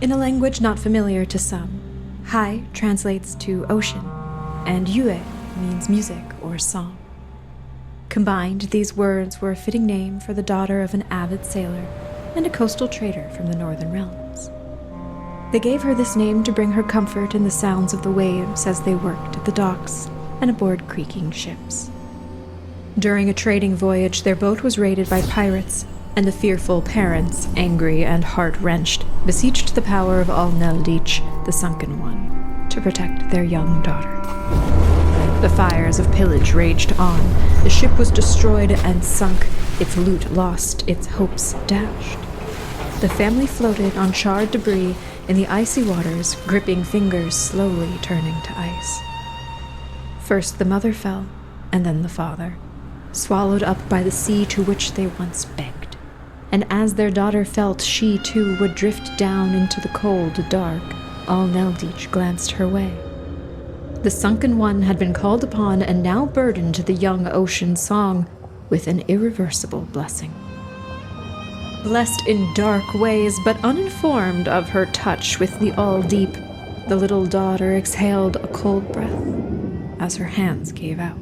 In a language not familiar to some, Hai translates to ocean, and Yuehai means music or song. Combined, these words were a fitting name for the daughter of an avid sailor and a coastal trader from the northern realms. They gave her this name to bring her comfort in the sounds of the waves as they worked at the docks and aboard creaking ships. During a trading voyage, their boat was raided by pirates, and the fearful parents, angry and heart-wrenched, beseeched the power of Al-Neldich, the Sunken One, to protect their young daughter. The fires of pillage raged on. The ship was destroyed and sunk, its loot lost, its hopes dashed. The family floated on charred debris in the icy waters, gripping fingers slowly turning to ice. First the mother fell, and then the father, swallowed up by the sea to which they once begged. And as their daughter felt she too would drift down into the cold dark, Al-Neldich glanced her way. The Sunken One had been called upon and now burdened the young ocean song with an irreversible blessing. Blessed in dark ways, but uninformed of her touch with the all-deep, the little daughter exhaled a cold breath as her hands gave out.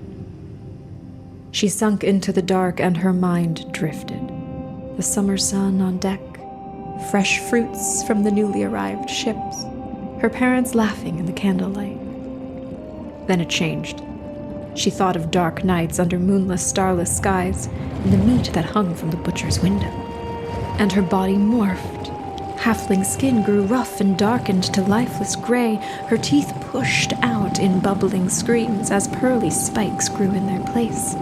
She sunk into the dark and her mind drifted. The summer sun on deck, fresh fruits from the newly arrived ships, her parents laughing in the candlelight. Then it changed. She thought of dark nights under moonless, starless skies and the meat that hung from the butcher's window. And her body morphed. Halfling skin grew rough and darkened to lifeless gray. Her teeth pushed out in bubbling screams as pearly spikes grew in their place.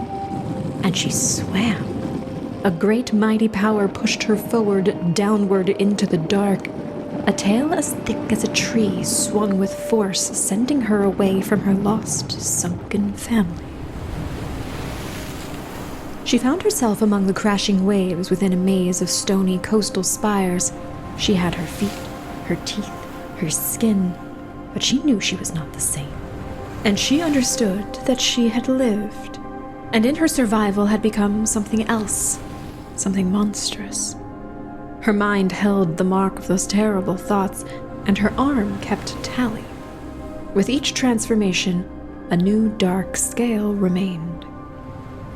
And she swam. A great mighty power pushed her forward, downward into the dark. A tail as thick as a tree swung with force, sending her away from her lost, sunken family. She found herself among the crashing waves within a maze of stony coastal spires. She had her feet, her teeth, her skin, but she knew she was not the same. And she understood that she had lived, and in her survival had become something else, something monstrous. Her mind held the mark of those terrible thoughts, and her arm kept tally. With each transformation, a new dark scale remained.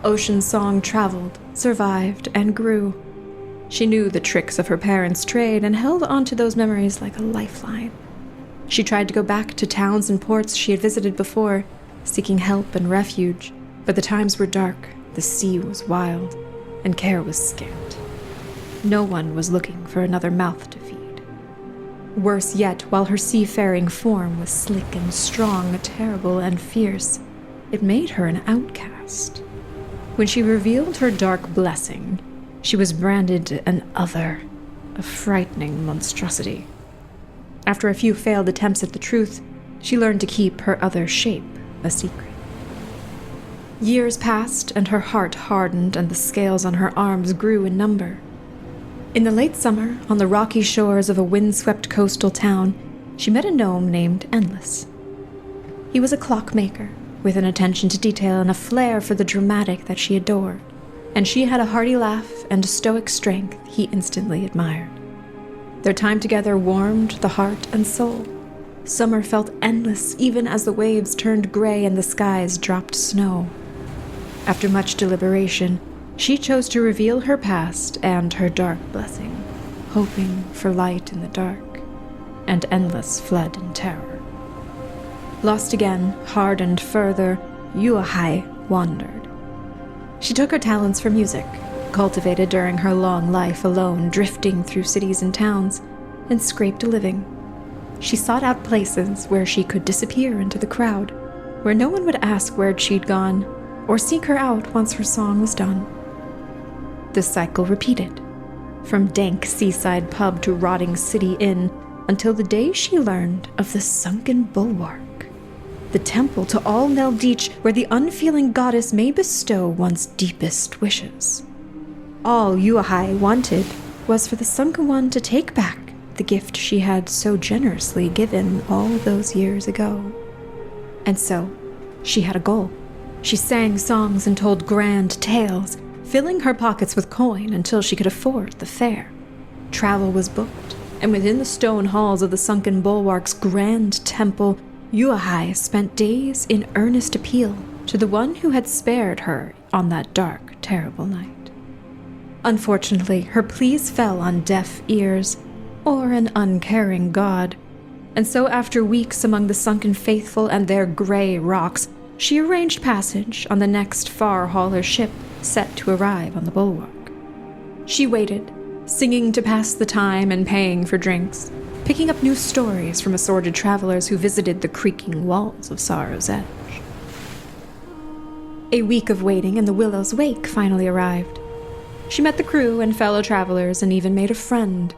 Ocean Song traveled, survived, and grew. She knew the tricks of her parents' trade and held onto those memories like a lifeline. She tried to go back to towns and ports she had visited before, seeking help and refuge, but the times were dark, the sea was wild, and care was scant. No one was looking for another mouth to feed. Worse yet, while her seafaring form was slick and strong, terrible and fierce, it made her an outcast. When she revealed her dark blessing, she was branded an other, a frightening monstrosity. After a few failed attempts at the truth, she learned to keep her other shape a secret. Years passed, and her heart hardened, and the scales on her arms grew in number. In the late summer, on the rocky shores of a windswept coastal town, she met a gnome named Endless. He was a clockmaker, with an attention to detail and a flair for the dramatic that she adored, and she had a hearty laugh and a stoic strength he instantly admired. Their time together warmed the heart and soul. Summer felt endless even as the waves turned gray and the skies dropped snow. After much deliberation, she chose to reveal her past and her dark blessing, hoping for light in the dark, and Endless fled in terror. Lost again, hardened further, Yuehai wandered. She took her talents for music, cultivated during her long life alone, drifting through cities and towns, and scraped a living. She sought out places where she could disappear into the crowd, where no one would ask where she'd gone, or seek her out once her song was done. The cycle repeated, from dank seaside pub to rotting city inn, until the day she learned of the sunken bulwark, the temple to Al-Neldich, where the unfeeling goddess may bestow one's deepest wishes. All Yuehai wanted was for the Sunken One to take back the gift she had so generously given all those years ago. And so, she had a goal. She sang songs and told grand tales, filling her pockets with coin until she could afford the fare. Travel was booked, and within the stone halls of the sunken bulwark's grand temple, Yuehai spent days in earnest appeal to the one who had spared her on that dark, terrible night. Unfortunately, her pleas fell on deaf ears, or an uncaring god, and so after weeks among the sunken faithful and their grey rocks, she arranged passage on the next far hauler ship set to arrive on the bulwark. She waited, singing to pass the time and paying for drinks, picking up new stories from assorted travelers who visited the creaking walls of Sorrow's Edge. A week of waiting and the Willow's Wake finally arrived. She met the crew and fellow travelers and even made a friend,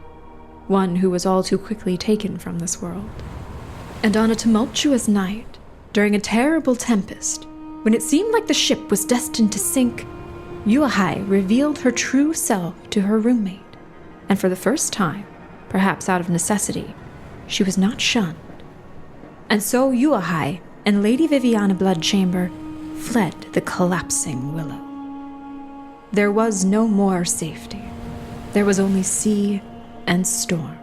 one who was all too quickly taken from this world. And on a tumultuous night, during a terrible tempest, when it seemed like the ship was destined to sink, Yuehai revealed her true self to her roommate, and for the first time, perhaps out of necessity, she was not shunned. And so Yuehai and Lady Vivianna Bloodchamber fled the collapsing willow. There was no more safety. There was only sea and storm.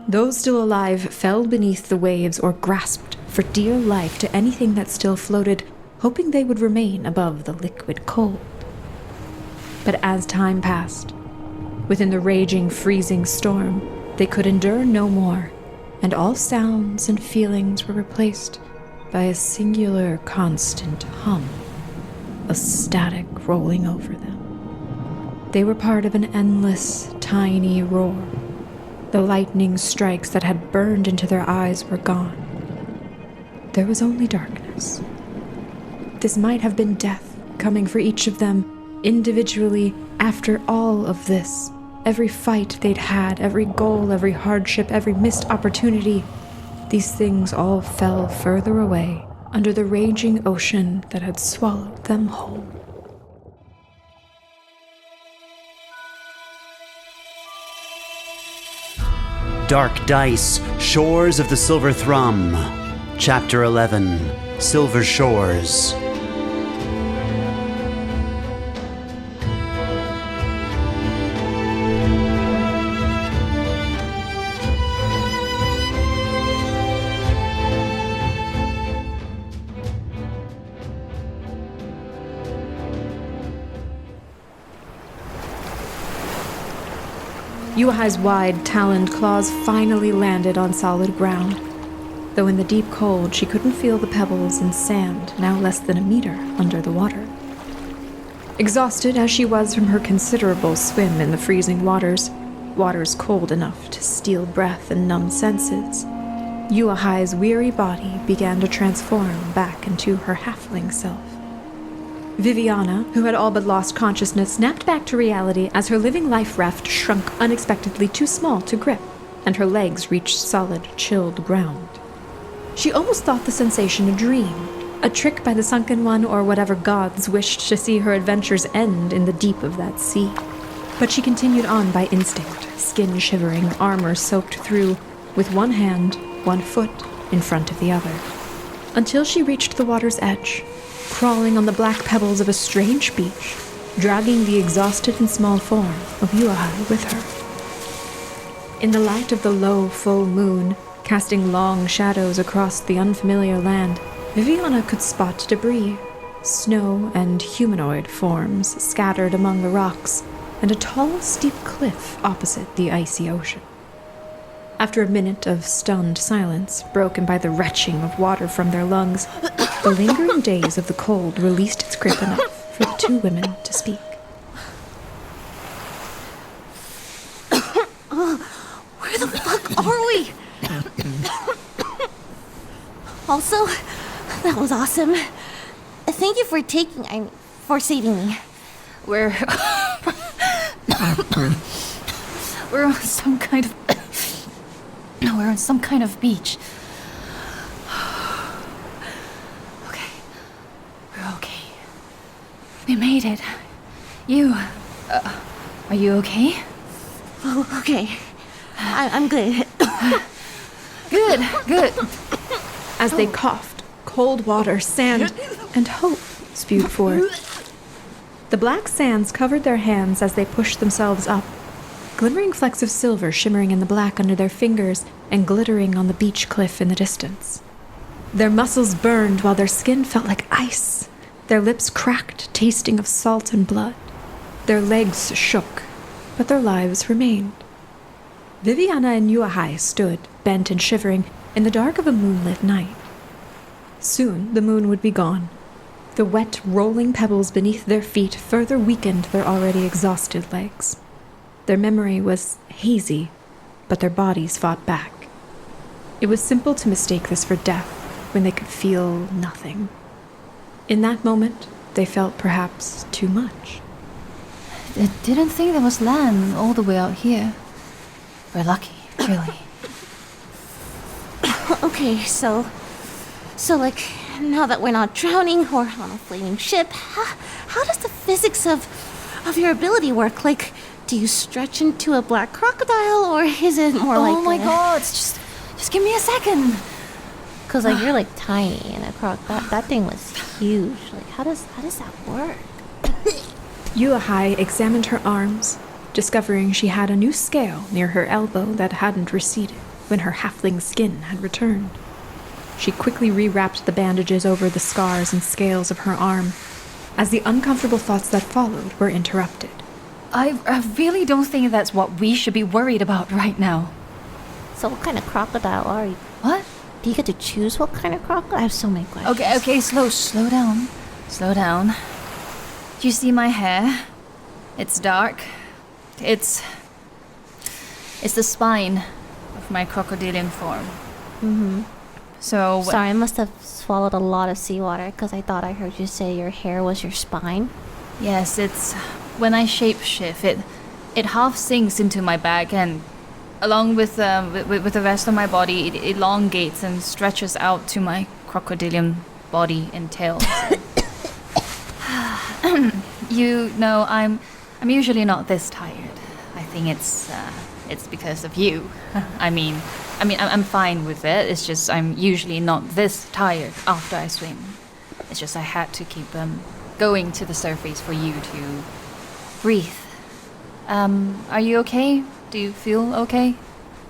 Those still alive fell beneath the waves or grasped for dear life to anything that still floated, hoping they would remain above the liquid cold. But as time passed, within the raging, freezing storm, they could endure no more, and all sounds and feelings were replaced by a singular, constant hum, a static rolling over them. They were part of an endless, tiny roar. The lightning strikes that had burned into their eyes were gone. There was only darkness. This might have been death coming for each of them, individually, after all of this. Every fight they'd had, every goal, every hardship, every missed opportunity, these things all fell further away under the raging ocean that had swallowed them whole. Dark Dice, Shores of the Silver Thrum, Chapter 11, Silver Shores. Yuehai's wide, taloned claws finally landed on solid ground, though in the deep cold she couldn't feel the pebbles and sand now less than a meter under the water. Exhausted as she was from her considerable swim in the freezing waters cold enough to steal breath and numb senses, Yuehai's weary body began to transform back into her halfling self. Vivianna, who had all but lost consciousness, snapped back to reality as her living life raft shrunk unexpectedly too small to grip, and her legs reached solid, chilled ground. She almost thought the sensation a dream, a trick by the Sunken One or whatever gods wished to see her adventures end in the deep of that sea. But she continued on by instinct, skin shivering, armor soaked through, with one hand, one foot in front of the other, until she reached the water's edge, crawling on the black pebbles of a strange beach, dragging the exhausted and small form of Yuehai with her. In the light of the low, full moon, casting long shadows across the unfamiliar land, Vivianna could spot debris, snow and humanoid forms scattered among the rocks, and a tall, steep cliff opposite the icy ocean. After a minute of stunned silence, broken by the retching of water from their lungs, the lingering daze of the cold released its grip enough for the two women to speak. Where the fuck are we? Also, that was awesome. Thank you for saving me. We're on some kind of we're on some kind of beach. Okay. We're okay. We made it. Are you okay? Oh, okay. I'm good. Good. As they coughed, cold water, sand, and hope spewed forth. The black sands covered their hands as they pushed themselves up, glimmering flecks of silver shimmering in the black under their fingers and glittering on the beach cliff in the distance. Their muscles burned while their skin felt like ice. Their lips cracked, tasting of salt and blood. Their legs shook, but their lives remained. Vivianna and Yuehai stood, bent and shivering, in the dark of a moonlit night. Soon the moon would be gone. The wet, rolling pebbles beneath their feet further weakened their already exhausted legs. Their memory was hazy, but their bodies fought back. It was simple to mistake this for death when they could feel nothing. In that moment, they felt perhaps too much. I didn't think there was land all the way out here. We're lucky, really. Okay, so like, now that we're not drowning or on a flaming ship, how does the physics of your ability work? Like, do you stretch into a black crocodile, or is it more like... Oh my god, just give me a second. Because, like, you're, like, tiny, and that thing was huge. Like, how does that work? Yuehai examined her arms, discovering she had a new scale near her elbow that hadn't receded when her halfling skin had returned. She quickly rewrapped the bandages over the scars and scales of her arm, as the uncomfortable thoughts that followed were interrupted. I really don't think that's what we should be worried about right now. So what kind of crocodile are you? What? Do you get to choose what kind of crocodile? I have so many questions. Okay, slow down. Slow down. Do you see my hair? It's dark. It's the spine of my crocodilian form. Mm-hmm. So... Sorry, I must have swallowed a lot of seawater, because I thought I heard you say your hair was your spine. Yes, it's... When I shapeshift, it half sinks into my back, and along with the rest of my body, it elongates and stretches out to my crocodilian body and tail. You know, I'm usually not this tired. I think it's because of you. I mean, I'm fine with it. It's just I'm usually not this tired after I swim. It's just I had to keep going to the surface for you to breathe. Are you okay? Do you feel okay?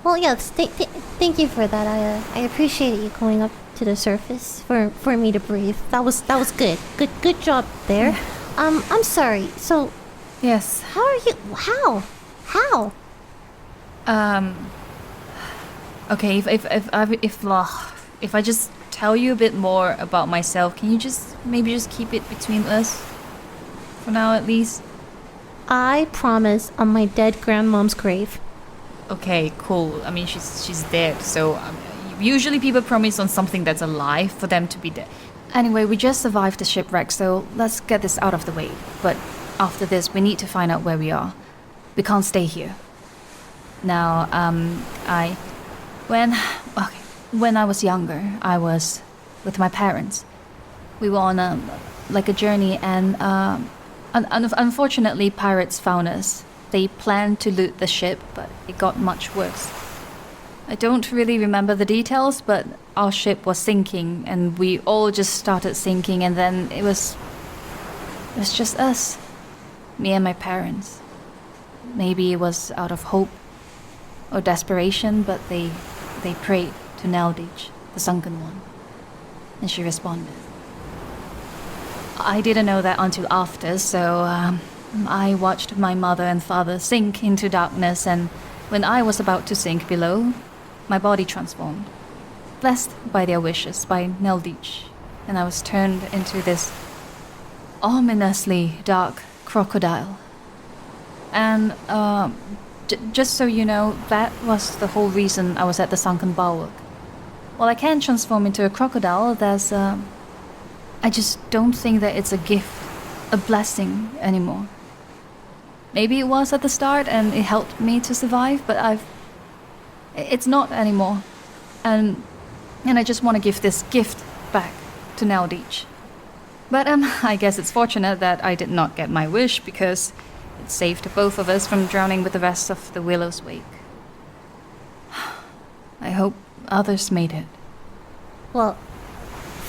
Well, yes. Thank you for that. I appreciate you going up to the surface for me to breathe. That was good. Good job there. I'm sorry. So, Yes. how are you? How? Okay. If I just tell you a bit more about myself, can you maybe just keep it between us for now, at least? I promise on my dead grandmom's grave. Okay, cool. I mean, she's dead, so usually people promise on something that's alive for them to be dead. Anyway, we just survived the shipwreck, so let's get this out of the way. But after this, we need to find out where we are. We can't stay here. Now, when I was younger, I was with my parents. We were on a journey, and unfortunately, pirates found us. They planned to loot the ship, but it got much worse. I don't really remember the details, but our ship was sinking, and we all just started sinking, and then it was just us, me and my parents. Maybe it was out of hope or desperation, but they prayed to Neldich, the sunken one, and she responded. I didn't know that until after, so I watched my mother and father sink into darkness, and when I was about to sink below, my body transformed, blessed by their wishes, by Neldich, and I was turned into this ominously dark crocodile. And just so you know, that was the whole reason I was at the sunken bulwark. While I can transform into a crocodile, I just don't think that it's a gift, a blessing anymore. Maybe it was at the start and it helped me to survive, but it's not anymore. And I just want to give this gift back to Neldich. But I guess it's fortunate that I did not get my wish, because it saved both of us from drowning with the rest of the Willow's wake. I hope others made it. Well,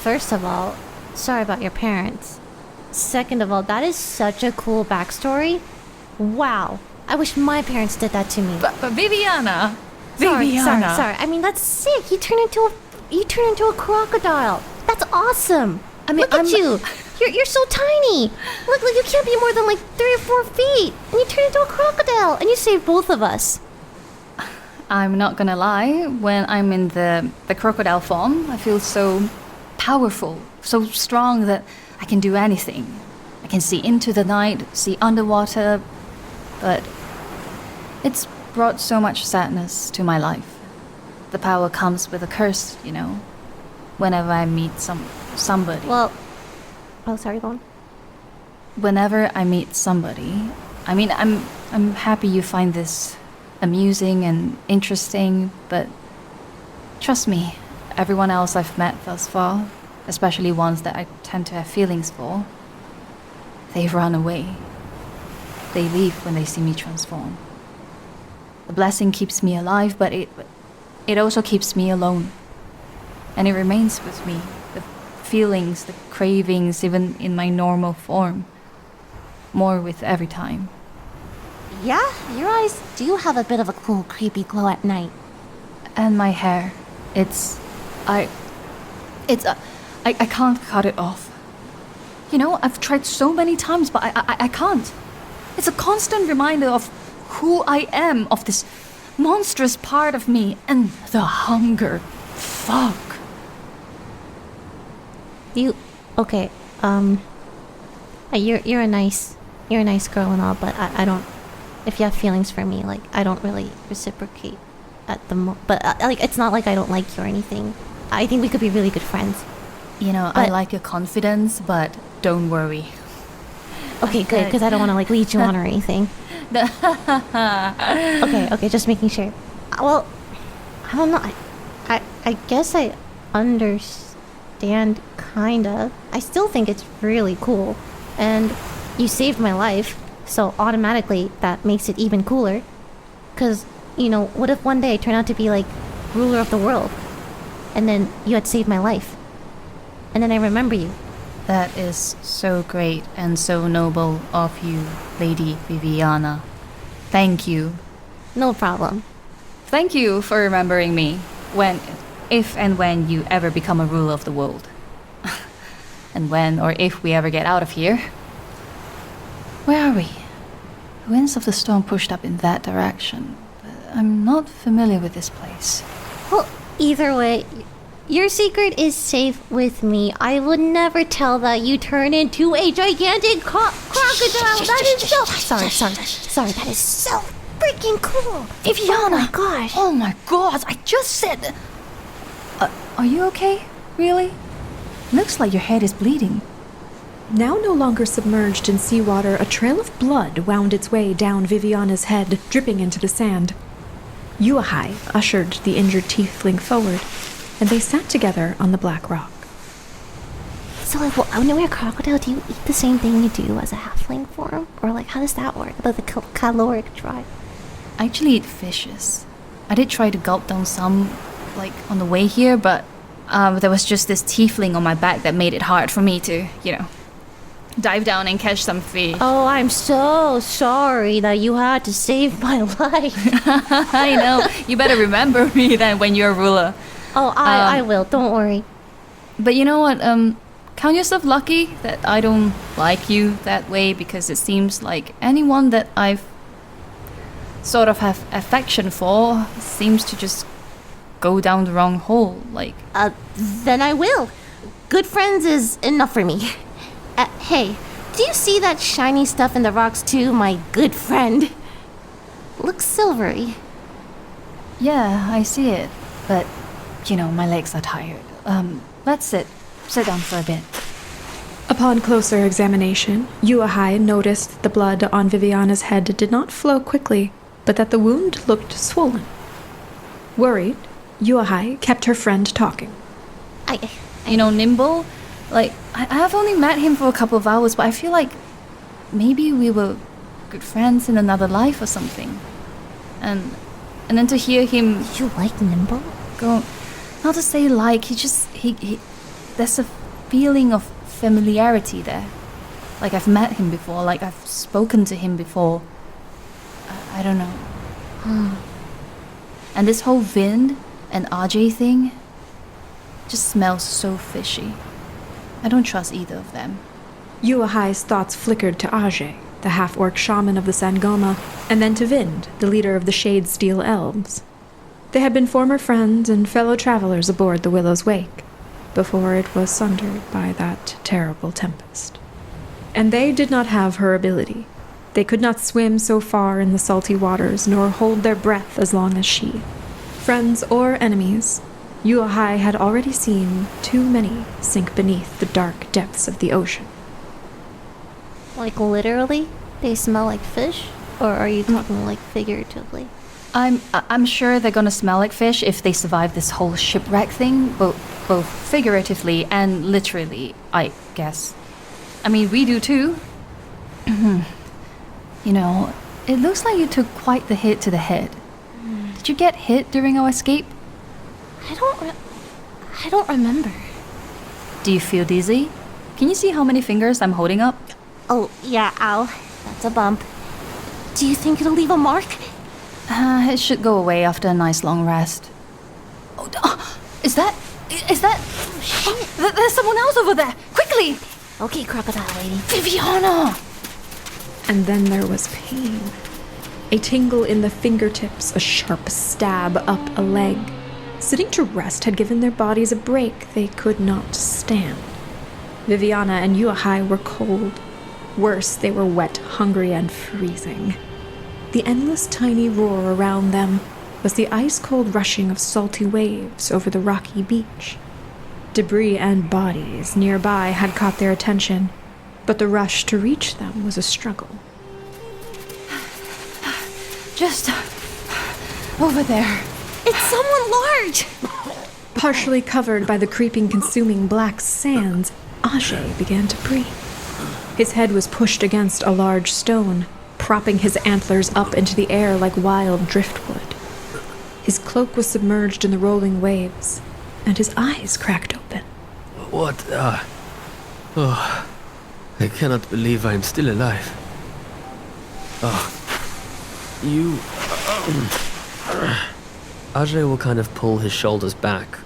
first of all, sorry about your parents. Second of all, that is such a cool backstory. Wow. I wish my parents did that to me. But Vivianna! Sorry. Vivianna! I mean, that's sick. You turn into a crocodile. That's awesome. I mean, look at you. You're so tiny. Look, you can't be more than like 3 or 4 feet. And you turn into a crocodile. And you saved both of us. I'm not gonna lie, when I'm in the crocodile form, I feel so powerful, so strong that I can do anything. I can see into the night, see underwater, but it's brought so much sadness to my life. The power comes with a curse, you know, whenever I meet somebody. Well, oh, sorry, go on. Whenever I meet somebody, I mean, I'm happy you find this amusing and interesting, but trust me, everyone else I've met thus far, especially ones that I tend to have feelings for, they run away. They leave when they see me transform. The blessing keeps me alive, but it also keeps me alone. And it remains with me, the feelings, the cravings, even in my normal form. More with every time. Yeah, your eyes do have a bit of a cool, creepy glow at night. And my hair, I can't cut it off. You know, I've tried so many times, but I can't. It's a constant reminder of who I am, of this monstrous part of me, and the hunger. Fuck. Okay, you're a nice girl and all, but I don't, if you have feelings for me, like, I don't really reciprocate at the but like, it's not like I don't like you or anything. I think we could be really good friends. You know, I like your confidence, but don't worry. Okay, good, because I don't want to, like, lead you on or anything. Okay, just making sure. Well, I don't know, I guess I understand, kinda. I still think it's really cool. And you saved my life, so automatically that makes it even cooler. Because, you know, what if one day I turn out to be, like, ruler of the world? And then you had saved my life. And then I remember you. That is so great and so noble of you, Lady Vivianna. Thank you. No problem. Thank you for remembering me if and when you ever become a ruler of the world. And when or if we ever get out of here. Where are we? The winds of the storm pushed up in that direction, but I'm not familiar with this place. Well, either way, your secret is safe with me. I would never tell that you turn into a gigantic crocodile. That is so... Sorry, that is so freaking cool. Vivianna! Oh my gosh. Oh my god, I just said... are you okay? Really? Looks like your head is bleeding. Now no longer submerged in seawater, a trail of blood wound its way down Vivianna's head, dripping into the sand. Yuehai ushered the injured tiefling forward, and they sat together on the black rock. So, like, when you're a crocodile, do you eat the same thing you do as a halfling form? Or, like, how does that work? Like, the caloric drive? I actually eat fishes. I did try to gulp down some, like, on the way here, but there was just this tiefling on my back that made it hard for me to, you know, dive down and catch some fish. Oh, I'm so sorry that you had to save my life. I know. You better remember me then when you're a ruler. Oh, I will. Don't worry. But you know what? Count yourself lucky that I don't like you that way, because it seems like anyone that I've sort of have affection for seems to just go down the wrong hole. Like, then I will. Good friends is enough for me. Hey, do you see that shiny stuff in the rocks too, my good friend? Looks silvery. Yeah, I see it. But, you know, my legs are tired. Let's sit down for a bit. Upon closer examination, Yuehai noticed the blood on Vivianna's head did not flow quickly, but that the wound looked swollen. Worried, Yuehai kept her friend talking. You know, Nimble, like, I have only met him for a couple of hours, but I feel like maybe we were good friends in another life or something. And then to hear him... You like Nimble? Go... Not to say like, he there's a feeling of familiarity there. Like, I've met him before, like, I've spoken to him before. I don't know. And this whole Vind and Ajay thing just smells so fishy. I don't trust either of them. Yuehai's thoughts flickered to Ajay, the half-orc shaman of the Sangoma, and then to Vind, the leader of the Shade Steel Elves. They had been former friends and fellow travelers aboard the Willow's Wake, before it was sundered by that terrible tempest. And they did not have her ability. They could not swim so far in the salty waters, nor hold their breath as long as she. Friends or enemies, Yuehai had already seen too many sink beneath the dark depths of the ocean. Like literally? They smell like fish? Or are you talking like figuratively? I'm sure they're gonna smell like fish if they survive this whole shipwreck thing, both figuratively and literally, I guess. I mean, we do too. You know, it looks like you took quite the hit to the head. Did you get hit during our escape? I don't remember. Do you feel dizzy? Can you see how many fingers I'm holding up? Oh, yeah, ow. That's a bump. Do you think it'll leave a mark? It should go away after a nice long rest. Is that... Oh, shit. There's someone else over there! Quickly! Okay, crocodile lady. Vivianna! And then there was pain. A tingle in the fingertips, a sharp stab up a leg. Sitting to rest had given their bodies a break they could not stand. Vivianna and Yuehai were cold. Worse, they were wet, hungry, and freezing. The endless tiny roar around them was the ice-cold rushing of salty waves over the rocky beach. Debris and bodies nearby had caught their attention, but the rush to reach them was a struggle. Just... over there. It's someone large! Partially covered by the creeping, consuming black sands, Ajay began to breathe. His head was pushed against a large stone, propping his antlers up into the air like wild driftwood. His cloak was submerged in the rolling waves, and his eyes cracked open. What? Oh, I cannot believe I am still alive. You... Ajay will kind of pull his shoulders back,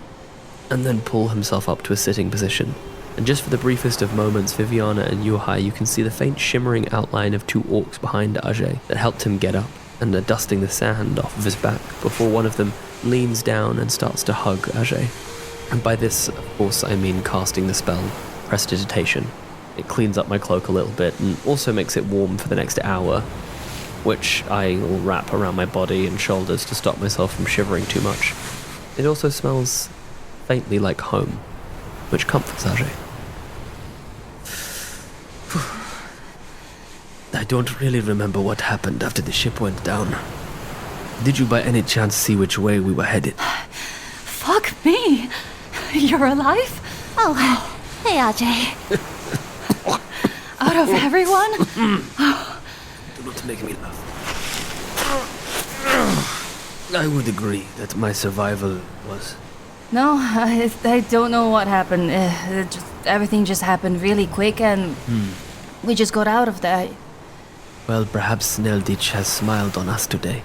and then pull himself up to a sitting position. And just for the briefest of moments, Vivianna and Yuehai, you can see the faint shimmering outline of two orcs behind Ajay that helped him get up and are dusting the sand off of his back before one of them leans down and starts to hug Ajay. And by this, of course, I mean casting the spell, Prestidigitation. It cleans up my cloak a little bit and also makes it warm for the next hour, which I will wrap around my body and shoulders to stop myself from shivering too much. It also smells faintly like home, which comforts Ajay. I don't really remember what happened after the ship went down. Did you by any chance see which way we were headed? Fuck me! You're alive? Oh, hey, Ajay. Out of everyone? Do not make me laugh. I would agree that my survival was... No, I don't know what happened. Everything just happened really quick and we just got out of there. Well, perhaps Neldich has smiled on us today.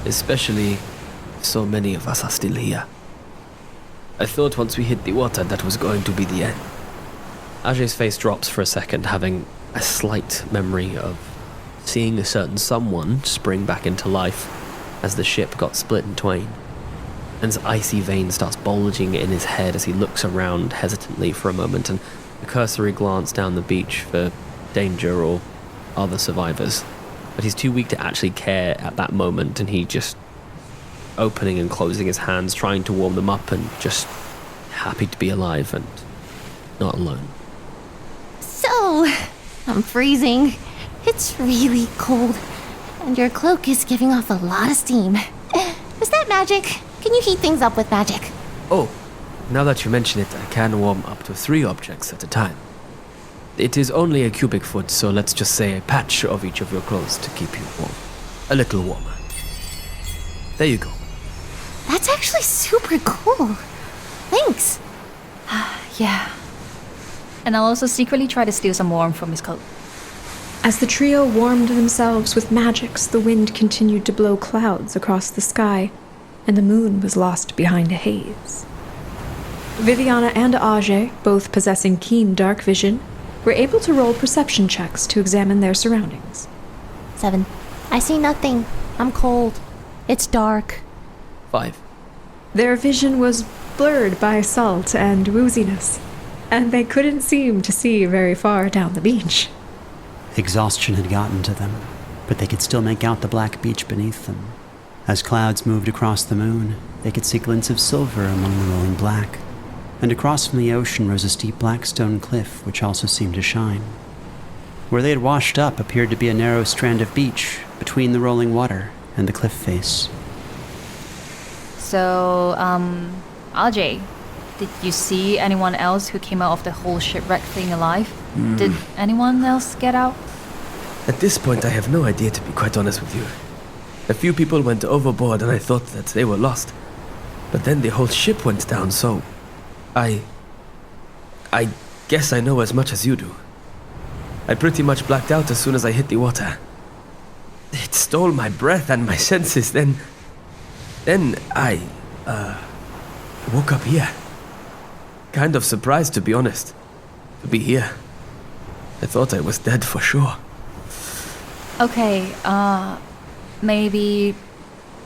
Especially so many of us are still here. I thought once we hit the water that was going to be the end. Ajay's face drops for a second, having a slight memory of seeing a certain someone spring back into life as the ship got split in twain. And his icy vein starts bulging in his head as he looks around hesitantly for a moment and a cursory glance down the beach for danger or other survivors. But he's too weak to actually care at that moment, and he just opening and closing his hands, trying to warm them up, and just happy to be alive and not alone. So, I'm freezing. It's really cold, and your cloak is giving off a lot of steam. Is that magic? Can you heat things up with magic? Oh, now that you mention it, I can warm up to 3 objects at a time. It is only a cubic foot, so let's just say a patch of each of your clothes to keep you warm. A little warmer. There you go. That's actually super cool. Thanks. Yeah. And I'll also secretly try to steal some warmth from his coat. As the trio warmed themselves with magics, the wind continued to blow clouds across the sky, and the moon was lost behind a haze. Vivianna and Ajay, both possessing keen dark vision, were able to roll perception checks to examine their surroundings. 7. I see nothing. I'm cold. It's dark. 5. Their vision was blurred by salt and wooziness, and they couldn't seem to see very far down the beach. Exhaustion had gotten to them, but they could still make out the black beach beneath them. As clouds moved across the moon, they could see glints of silver among the rolling black, and across from the ocean rose a steep black stone cliff which also seemed to shine. Where they had washed up appeared to be a narrow strand of beach between the rolling water and the cliff face. So, Ajay, did you see anyone else who came out of the whole shipwreck thing alive? Did anyone else get out? At this point, I have no idea, to be quite honest with you. A few people went overboard and I thought that they were lost. But then the whole ship went down, so... I guess I know as much as you do. I pretty much blacked out as soon as I hit the water. It stole my breath and my senses, then I woke up here. Kind of surprised, to be honest, to be here. I thought I was dead for sure. Okay, maybe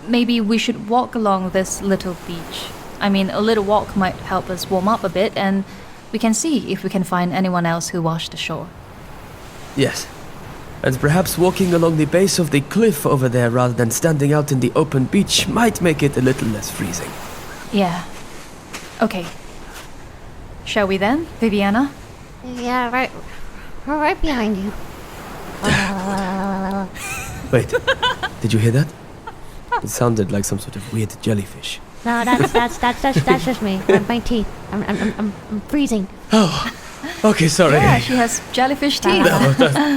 we should walk along this little beach. I mean, a little walk might help us warm up a bit, and we can see if we can find anyone else who washed ashore. Yes. And perhaps walking along the base of the cliff over there rather than standing out in the open beach might make it a little less freezing. Yeah. Okay. Shall we then, Vivianna? Yeah, right behind you. Wait, did you hear that? It sounded like some sort of weird jellyfish. No, that's just me. My teeth. I'm freezing. Oh, okay, sorry. Yeah, she has jellyfish teeth. No,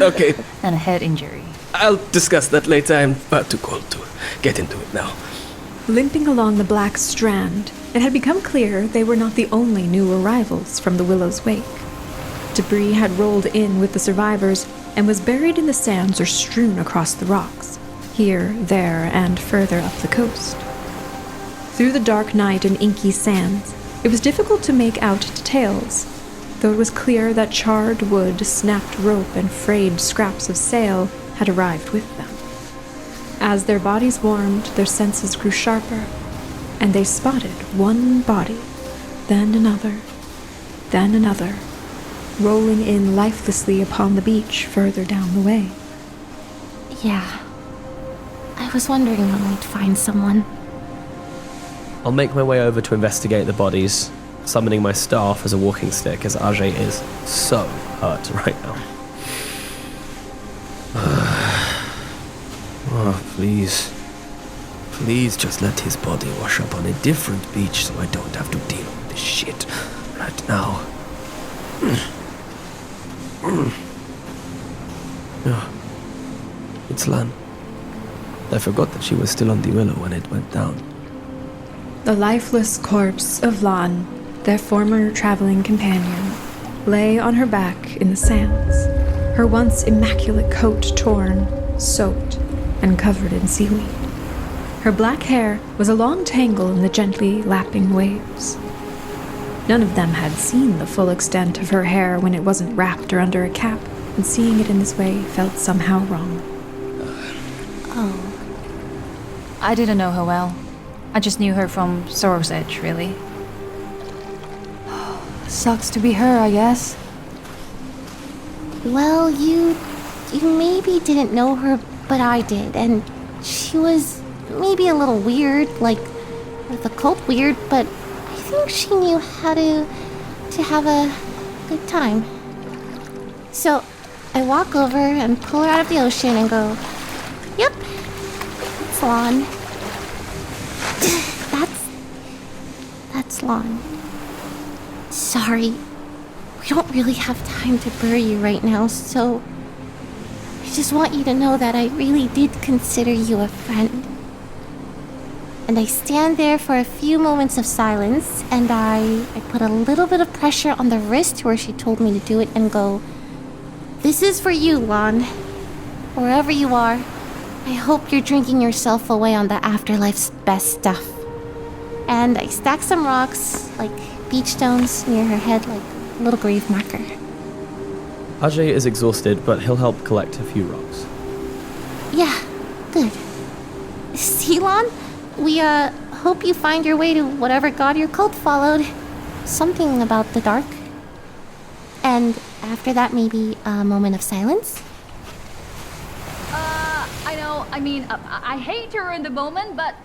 okay. And a head injury. I'll discuss that later. I'm about too cold to get into it now. Limping along the black strand, it had become clear they were not the only new arrivals from the Willow's wake. Debris had rolled in with the survivors and was buried in the sands or strewn across the rocks, here, there, and further up the coast. Through the dark night and inky sands, it was difficult to make out details, though it was clear that charred wood, snapped rope, and frayed scraps of sail had arrived with them. As their bodies warmed, their senses grew sharper, and they spotted one body, then another, rolling in lifelessly upon the beach further down the way. Yeah. I was wondering when we'd find someone. I'll make my way over to investigate the bodies, summoning my staff as a walking stick as Ajay is so hurt right now. Oh, please. Please just let his body wash up on a different beach so I don't have to deal with this shit right now. Oh, it's Lan. I forgot that she was still on the willow when it went down. The lifeless corpse of Lan, their former traveling companion, lay on her back in the sands, her once immaculate coat torn, soaked, and covered in seaweed. Her black hair was a long tangle in the gently lapping waves. None of them had seen the full extent of her hair when it wasn't wrapped or under a cap, and seeing it in this way felt somehow wrong. Oh. I didn't know her well. I just knew her from Sorrow's Edge, really. Sucks to be her, I guess. Well, you maybe didn't know her, but I did, and she was maybe a little weird, like the cult weird, but I think she knew how to have a good time. So I walk over and pull her out of the ocean and go, "Yep, it's Lan." That's Lan. Sorry, we don't really have time to bury you right now, so I just want you to know that I really did consider you a friend. And I stand there for a few moments of silence, and I put a little bit of pressure on the wrist where she told me to do it and go, "This is for you, Lan. wherever you are, I hope you're drinking yourself away on the afterlife's best stuff. And I stacked some rocks, like beach stones, near her head, like a little grave marker. Ajay is exhausted, but he'll help collect a few rocks. Yeah, good. Ceylon, we, hope you find your way to whatever god your cult followed. Something about the dark. And after that, maybe a moment of silence? I know, I hate to ruin the moment, but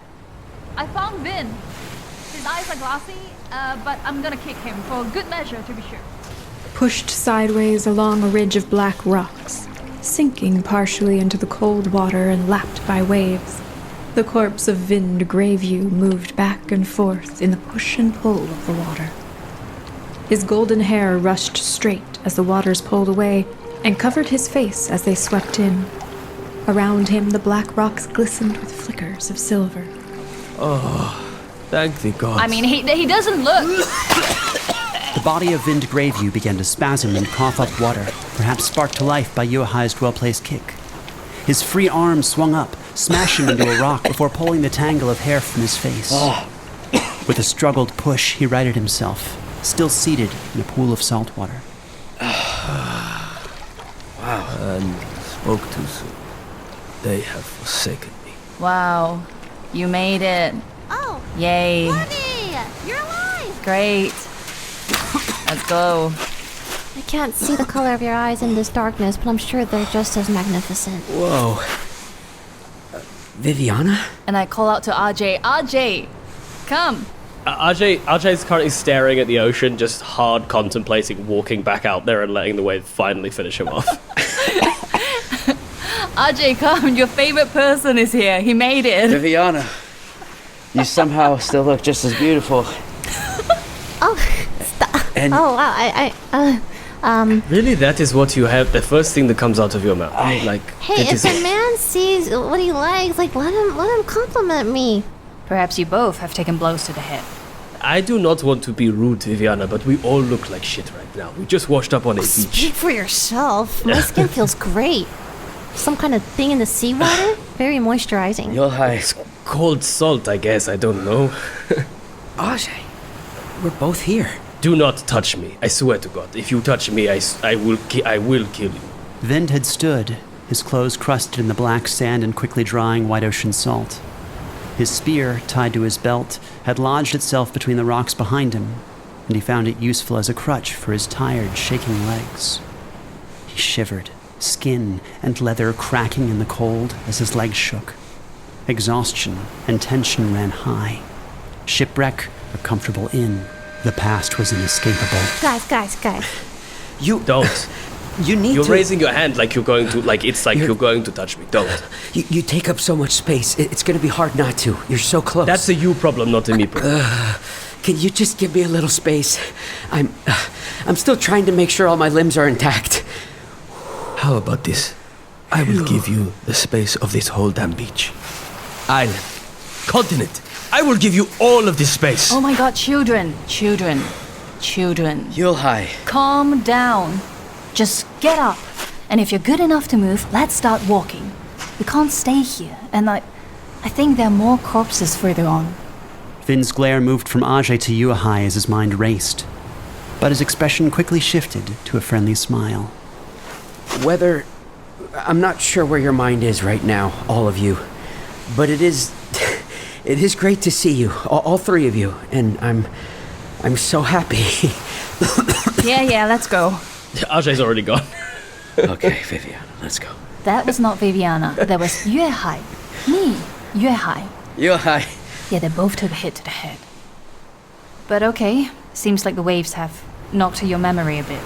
I found Vin. His eyes are glassy, but I'm gonna kick him for good measure, to be sure. Pushed sideways along a ridge of black rocks, sinking partially into the cold water and lapped by waves, the corpse of Greyview moved back and forth in the push and pull of the water. His golden hair rushed straight as the waters pulled away and covered his face as they swept in. Around him, the black rocks glistened with flickers of silver. Oh, thank the gods. He doesn't look... The body of Greyview began to spasm and cough up water, perhaps sparked to life by Yuehai's well-placed kick. His free arm swung up, smashing into a rock before pulling the tangle of hair from his face. With a struggled push, he righted himself, still seated in a pool of salt water. Wow. And spoke too soon. They have forsaken me. Wow, you made it. Oh! Yay. Hurdy! You're alive! Great. Let's go. I can't see the color of your eyes in this darkness, but I'm sure they're just as magnificent. Whoa. Vivianna? And I call out to RJ, come. Ajay's currently staring at the ocean, just hard contemplating walking back out there and letting the wave finally finish him off. RJ, come, your favorite person is here. He made it. Vivianna. You somehow still look just as beautiful. Oh, stop. And Oh, wow, Really, that is what you have, the first thing that comes out of your mouth. Hey, if a man sees what he likes, let him compliment me. Perhaps you both have taken blows to the head. I do not want to be rude, Vivianna, but we all look like shit right now. We just washed up on a beach. Speak for yourself. My skin feels great. Some kind of thing in the seawater? Very moisturizing. Yuehai. It's cold salt, I guess. I don't know. Ajay, we're both here. Do not touch me. I swear to God. If you touch me, I will kill you. Vind had stood, his clothes crusted in the black sand and quickly drying white ocean salt. His spear, tied to his belt, had lodged itself between the rocks behind him, and he found it useful as a crutch for his tired, shaking legs. He shivered, skin and leather cracking in the cold as his legs shook. Exhaustion and tension ran high. Shipwreck or comfortable inn, the past was inescapable. Guys. You Don't. You need You're to... raising your hand like you're going to, you're going to touch me. Don't. You take up so much space. It's gonna be hard not to. You're so close. That's a you problem, not a me problem. Can you just give me a little space? I'm still trying to make sure all my limbs are intact. How about this? I will give you the space of this whole damn beach. Island. Continent. I will give you all of this space. Oh my god, children. Yuehai. Calm down. Just get up. And if you're good enough to move, let's start walking. We can't stay here, and I think there are more corpses further on. Vin's glare moved from Ajay to Yuehai as his mind raced, but his expression quickly shifted to a friendly smile. I'm not sure where your mind is right now, all of you, but it is great to see you, all three of you, and I'm so happy. Yeah, let's go. Ajay's already gone. Okay, Vivianna, let's go. That was not Vivianna. That was Yuehai. Me, Yuehai. Yuehai. Yeah, they both took a hit to the head. But okay, seems like the waves have knocked your memory a bit.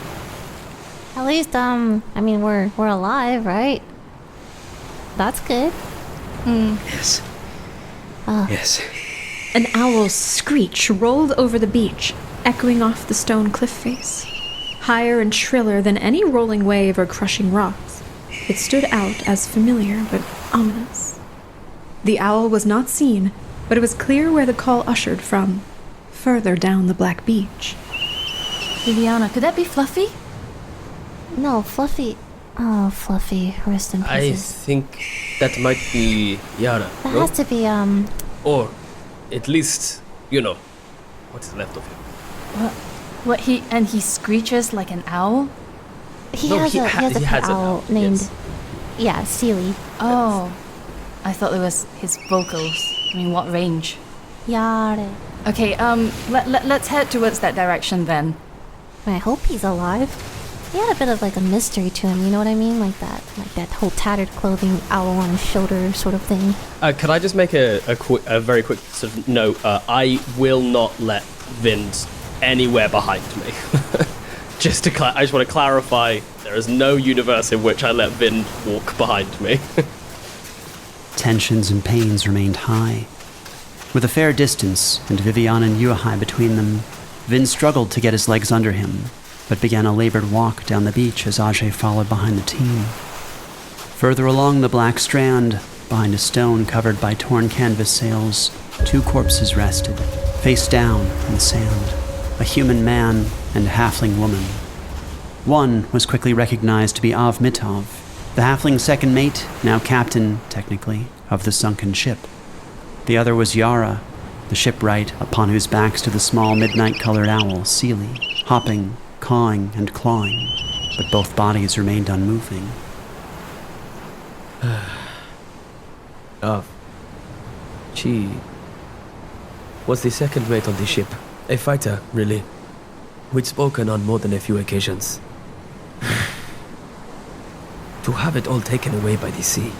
At least, we're alive, right? That's good. Yes. Yes. An owl's screech rolled over the beach, echoing off the stone cliff face. Higher and shriller than any rolling wave or crushing rocks, it stood out as familiar but ominous. The owl was not seen, but it was clear where the call ushered from, further down the black beach. Vivianna, could that be Fluffy? No, Fluffy. Oh, Fluffy, rest in I pieces. think that might be Yara. That No? has to be, Or, at least, what is left of him. What he screeches like an owl? he No, has he a has pet an owl owl, named, yes. yeah, Sealy. Oh, I thought it was his vocals. I mean, what range? Yare. Okay, let's head towards that direction then. I hope he's alive. He had a bit of like a mystery to him, you know what I mean? Like that whole tattered clothing, owl on his shoulder sort of thing. Could I just make a very quick sort of note? I will not let Vind anywhere behind me. I just want to clarify, there is no universe in which I let Vind walk behind me. Tensions and pains remained high. With a fair distance and Vivianna and Yuehai between them, Vin struggled to get his legs under him, but began a labored walk down the beach as Ajay followed behind the team. Further along the black strand, behind a stone covered by torn canvas sails, 2 corpses rested, face down in the sand, a human man and a halfling woman. One was quickly recognized to be Av Mitov, the halfling's second mate, now captain, technically, of the sunken ship. The other was Yara, the shipwright upon whose back stood the small midnight-colored owl, Sealy, hopping, cawing, and clawing, but both bodies remained unmoving. She was the second mate on the ship. A fighter, really. We'd spoken on more than a few occasions. To have it all taken away by the sea.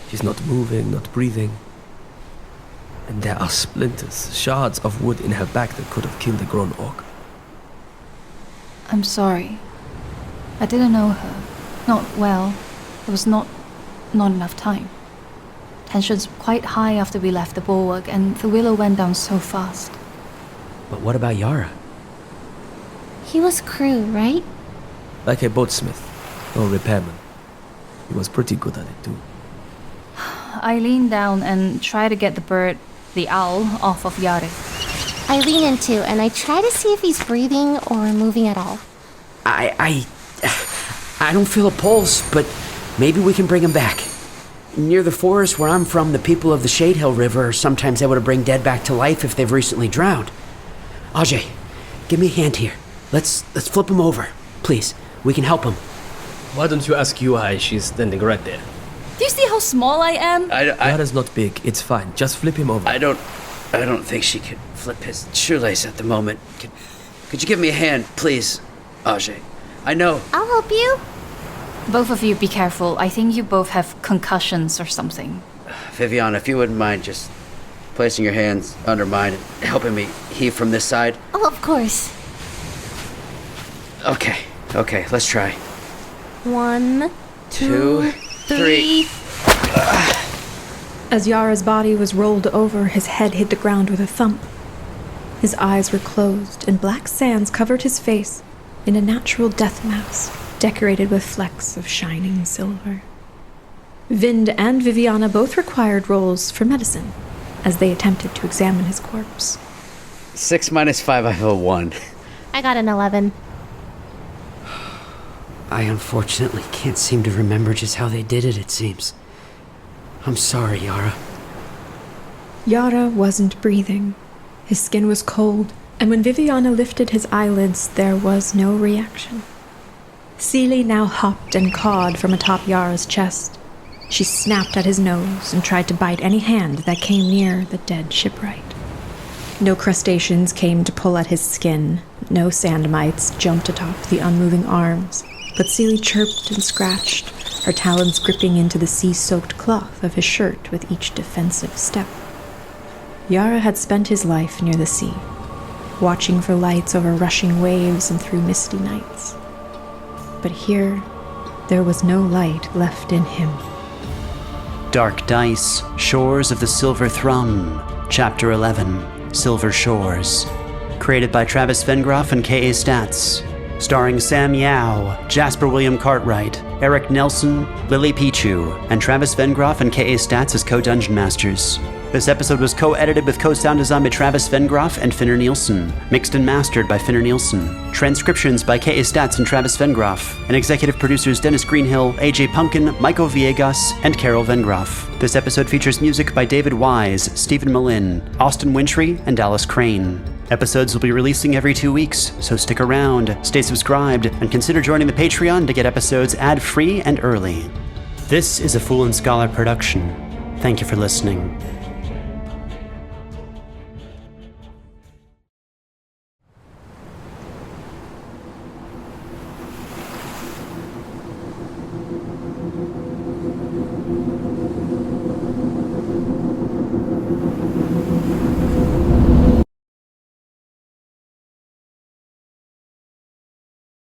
She's not moving, not breathing. And there are splinters, shards of wood in her back that could have killed a grown orc. I'm sorry. I didn't know her. Not well. There was not enough time. Tensions quite high after we left the bulwark, and the willow went down so fast. But what about Yara? He was crew, right? Like a boatsmith or repairman. He was pretty good at it too. I lean down and try to get the owl, off of Yare. I lean in too, and I try to see if he's breathing or moving at all. I don't feel a pulse, but maybe we can bring him back. Near the forest where I'm from, the people of the Shade Hill River are sometimes able to bring dead back to life if they've recently drowned. Ajay, give me a hand here. Let's flip him over. Please, we can help him. Why don't you ask Yuehai? She's standing right there. Do you see how small I am? Yara's not big, it's fine. Just flip him over. I don't think she could flip his shoelace at the moment. Could you give me a hand, please, Ajay? I know. I'll help you. Both of you be careful. I think you both have concussions or something. Vivianna, if you wouldn't mind just placing your hands under mine and helping me heave from this side. Oh, of course. Okay, let's try. 1, 2, 3. As Yara's body was rolled over, his head hit the ground with a thump. His eyes were closed, and black sands covered his face in a natural death mask, decorated with flecks of shining silver. Vind and Vivianna both required rolls for medicine, as they attempted to examine his corpse. 6 minus 5, I have a 1. I got an 11. I unfortunately can't seem to remember just how they did it seems. I'm sorry, Yara. Yara wasn't breathing. His skin was cold, and when Vivianna lifted his eyelids, there was no reaction. Sealy now hopped and cawed from atop Yara's chest. She snapped at his nose and tried to bite any hand that came near the dead shipwright. No crustaceans came to pull at his skin. No sand mites jumped atop the unmoving arms. But Sealy chirped and scratched, her talons gripping into the sea-soaked cloth of his shirt with each defensive step. Yara had spent his life near the sea, watching for lights over rushing waves and through misty nights. But here, there was no light left in him. Dark Dice, Shores of the Silver Thrum, Chapter 11, Silver Shores. Created by Travis Vengroff and K.A. Statz. Starring Sam Yeow, Jasper William Cartwright, Eric Nelsen, LilyPichu, and Travis Vengroff and K.A. Statz as co-dungeon masters. This episode was co-edited with co-sound design by Travis Vengroff and Finnur Nielsen, mixed and mastered by Finnur Nielsen, transcriptions by K.A. Statz and Travis Vengroff, and executive producers Dennis Greenhill, AJ Pumpkin, Maico Villegas, and Carol Vengroff. This episode features music by David Wise, Stephen Melin, Austin Wintry, and Dallas Crane. Episodes will be releasing every 2 weeks, so stick around, stay subscribed, and consider joining the Patreon to get episodes ad-free and early. This is a Fool and Scholar production. Thank you for listening.